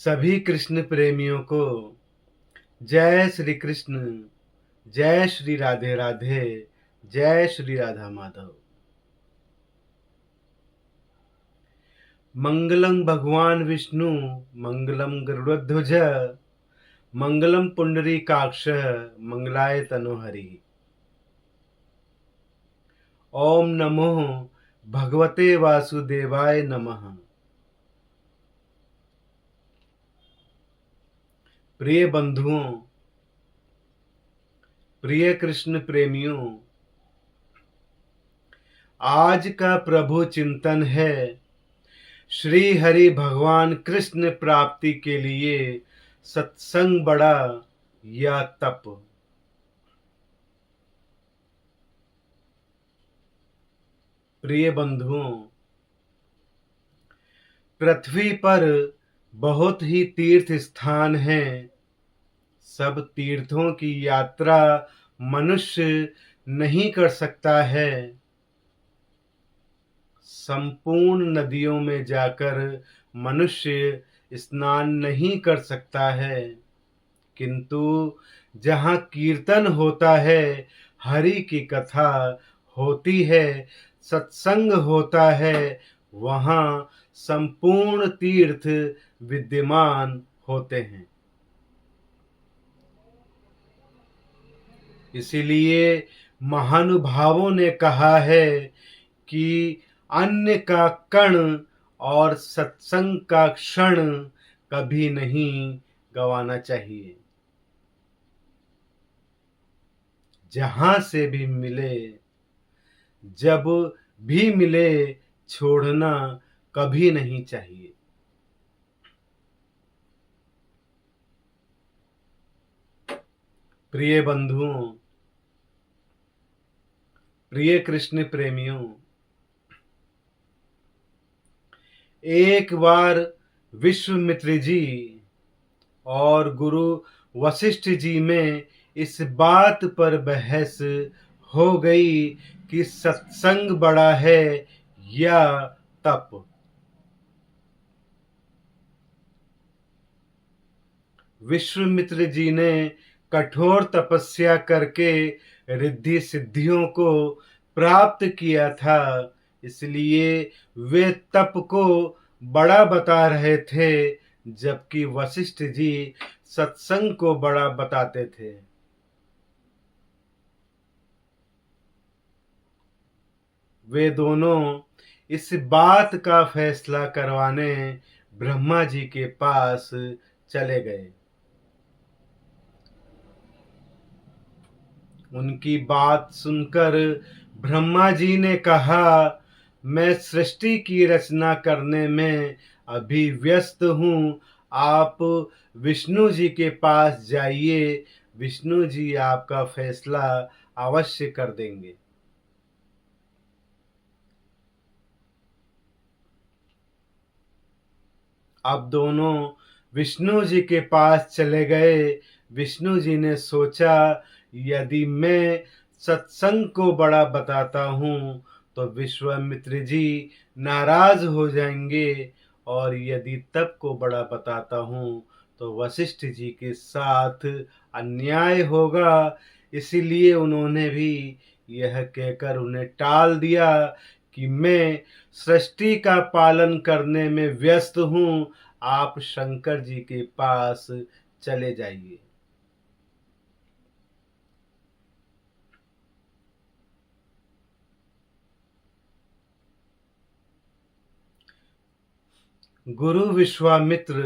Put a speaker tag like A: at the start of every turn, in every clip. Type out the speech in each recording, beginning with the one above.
A: सभी कृष्ण प्रेमियों को जय श्री कृष्ण, जय श्री राधे राधे, जय श्री राधा माधव। मंगलम भगवान विष्णु, मंगलम गरुड़ध्वज, मंगलम पुंडरीकाक्ष, मंगलाय तनोहरि। ओम नमो भगवते वासुदेवाय नमः। प्रिय बंधुओं, प्रिय कृष्ण प्रेमियों, आज का प्रभु चिंतन है श्री हरि भगवान कृष्ण प्राप्ति के लिए सत्संग बड़ा या तप। प्रिय बंधुओं, पृथ्वी पर बहुत ही तीर्थ स्थान हैं। सब तीर्थों की यात्रा मनुष्य नहीं कर सकता है। संपूर्ण नदियों में जाकर मनुष्य स्नान नहीं कर सकता है, किंतु जहाँ कीर्तन होता है, हरि की कथा होती है, सत्संग होता है, वहाँ संपूर्ण तीर्थ विद्यमान होते हैं। इसीलिए महानुभावों ने कहा है कि अन्न का कण और सत्संग का क्षण कभी नहीं गंवाना चाहिए। जहां से भी मिले, जब भी मिले, छोड़ना कभी नहीं चाहिए। प्रिय बंधुओं, प्रिय कृष्ण प्रेमियों, एक बार विश्वामित्र जी और गुरु वशिष्ठ जी में इस बात पर बहस हो गई कि सत्संग बड़ा है या तप। विश्वामित्र जी ने कठोर तपस्या करके रिद्धि सिद्धियों को प्राप्त किया था, इसलिए वे तप को बड़ा बता रहे थे, जबकि वशिष्ठ जी सत्संग को बड़ा बताते थे। वे दोनों इस बात का फैसला करवाने ब्रह्मा जी के पास चले गए। उनकी बात सुनकर ब्रह्मा जी ने कहा, मैं सृष्टि की रचना करने में अभी व्यस्त हूँ, आप विष्णु जी के पास जाइए, विष्णु जी आपका फैसला अवश्य कर देंगे। अब दोनों विष्णु जी के पास चले गए। विष्णु जी ने सोचा, यदि मैं सत्संग को बड़ा बताता हूँ तो विश्वामित्र जी नाराज हो जाएंगे, और यदि तप को बड़ा बताता हूँ तो वशिष्ठ जी के साथ अन्याय होगा। इसीलिए उन्होंने भी यह कहकर उन्हें टाल दिया कि मैं सृष्टि का पालन करने में व्यस्त हूँ, आप शंकर जी के पास चले जाइए। गुरु विश्वामित्र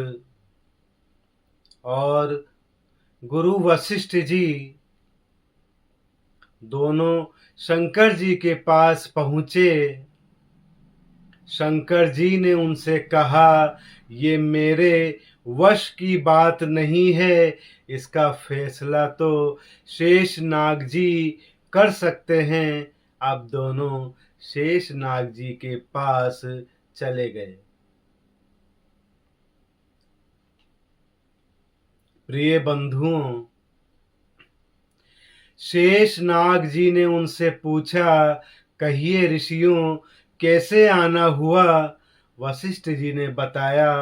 A: और गुरु वशिष्ठ जी दोनों शंकर जी के पास पहुंचे। शंकर जी ने उनसे कहा, ये मेरे वश की बात नहीं है, इसका फैसला तो शेषनाग जी कर सकते हैं। अब दोनों शेषनाग जी के पास चले गए। प्रिय बंधुओं, शेषनाग जी ने उनसे पूछा, कहिए ऋषियों, कैसे आना हुआ? वशिष्ठ जी ने बताया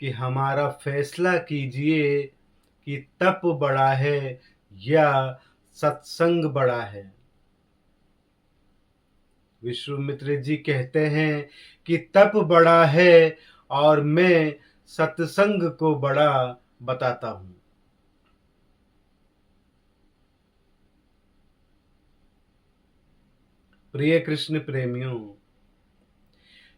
A: कि हमारा फैसला कीजिए कि तप बड़ा है या सत्संग बड़ा है। विश्वामित्र जी कहते हैं कि तप बड़ा है और मैं सत्संग को बड़ा बताता हूं। प्रिय कृष्ण प्रेमियों,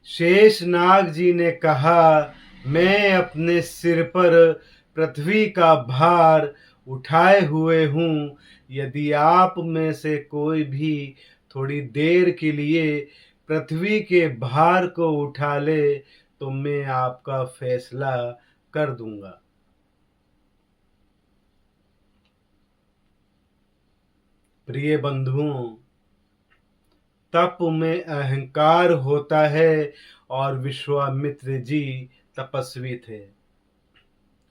A: शेषनाग जी ने कहा, मैं अपने सिर पर पृथ्वी का भार उठाए हुए हूँ। यदि आप में से कोई भी थोड़ी देर के लिए पृथ्वी के भार को उठा ले तो मैं आपका फैसला कर दूंगा। प्रिय बंधुओं, तप में अहंकार होता है और विश्वामित्र जी तपस्वी थे।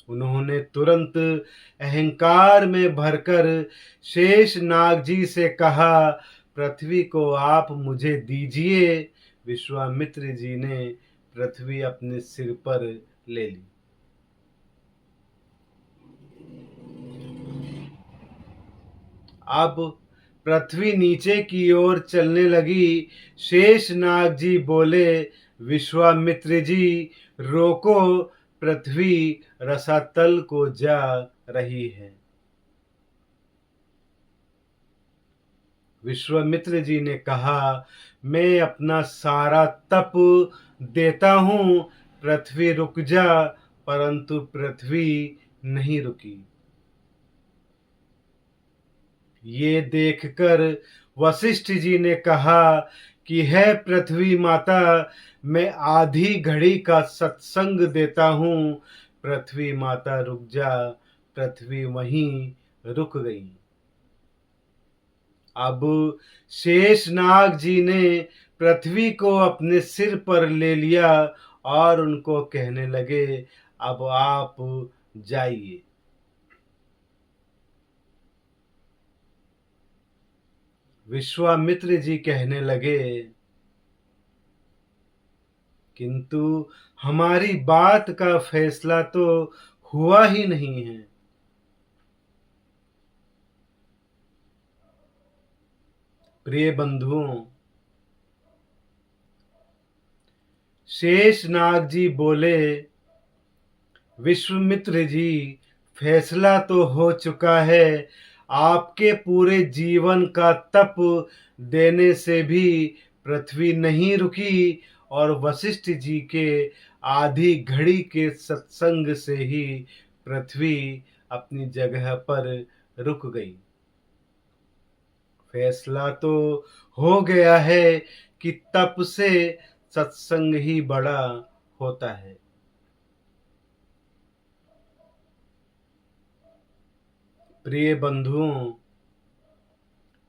A: उन्होंने तुरंत अहंकार में भरकर शेषनाग जी से कहा, पृथ्वी को आप मुझे दीजिए। विश्वामित्र जी ने पृथ्वी अपने सिर पर ले ली। अब पृथ्वी नीचे की ओर चलने लगी। शेषनाग जी बोले, विश्वामित्र जी रोको, पृथ्वी रसातल को जा रही है। विश्वामित्र जी ने कहा, मैं अपना सारा तप देता हूं, पृथ्वी रुक जा। परंतु पृथ्वी नहीं रुकी। ये देखकर वशिष्ठ जी ने कहा कि है पृथ्वी माता, मैं आधी घड़ी का सत्संग देता हूं, पृथ्वी माता रुक जा। पृथ्वी वहीं रुक गई। अब शेषनाग जी ने पृथ्वी को अपने सिर पर ले लिया और उनको कहने लगे, अब आप जाइए। विश्वामित्र जी कहने लगे, किंतु हमारी बात का फैसला तो हुआ ही नहीं है। प्रिय बंधुओं, शेषनाग जी बोले, विश्वामित्र जी फैसला तो हो चुका है। आपके पूरे जीवन का तप देने से भी पृथ्वी नहीं रुकी और वशिष्ठ जी के आधी घड़ी के सत्संग से ही पृथ्वी अपनी जगह पर रुक गई। फैसला तो हो गया है कि तप से सत्संग ही बड़ा होता है। प्रिय बंधुओं,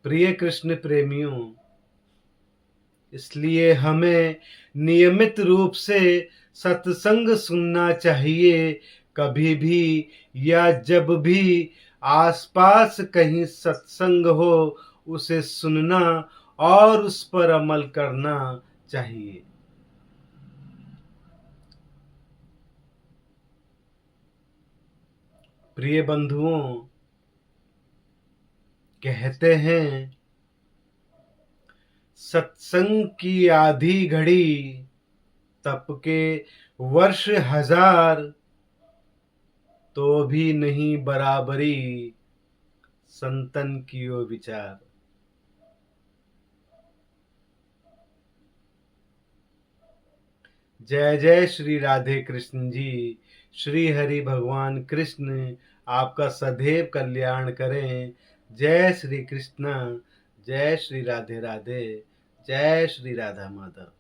A: प्रिय कृष्ण प्रेमियों, इसलिए हमें नियमित रूप से सत्संग सुनना चाहिए। कभी भी या जब भी आसपास कहीं सत्संग हो, उसे सुनना और उस पर अमल करना चाहिए। प्रिय बंधुओं, कहते हैं सत्संग की आधी घड़ी, तप के वर्ष हजार, तो भी नहीं बराबरी संतन कियो विचार। जय जय श्री राधे कृष्ण जी। श्री हरि भगवान कृष्ण आपका सदैव कल्याण करें। जय श्री कृष्ण, जय श्री राधे राधे, जय श्री राधा माधव।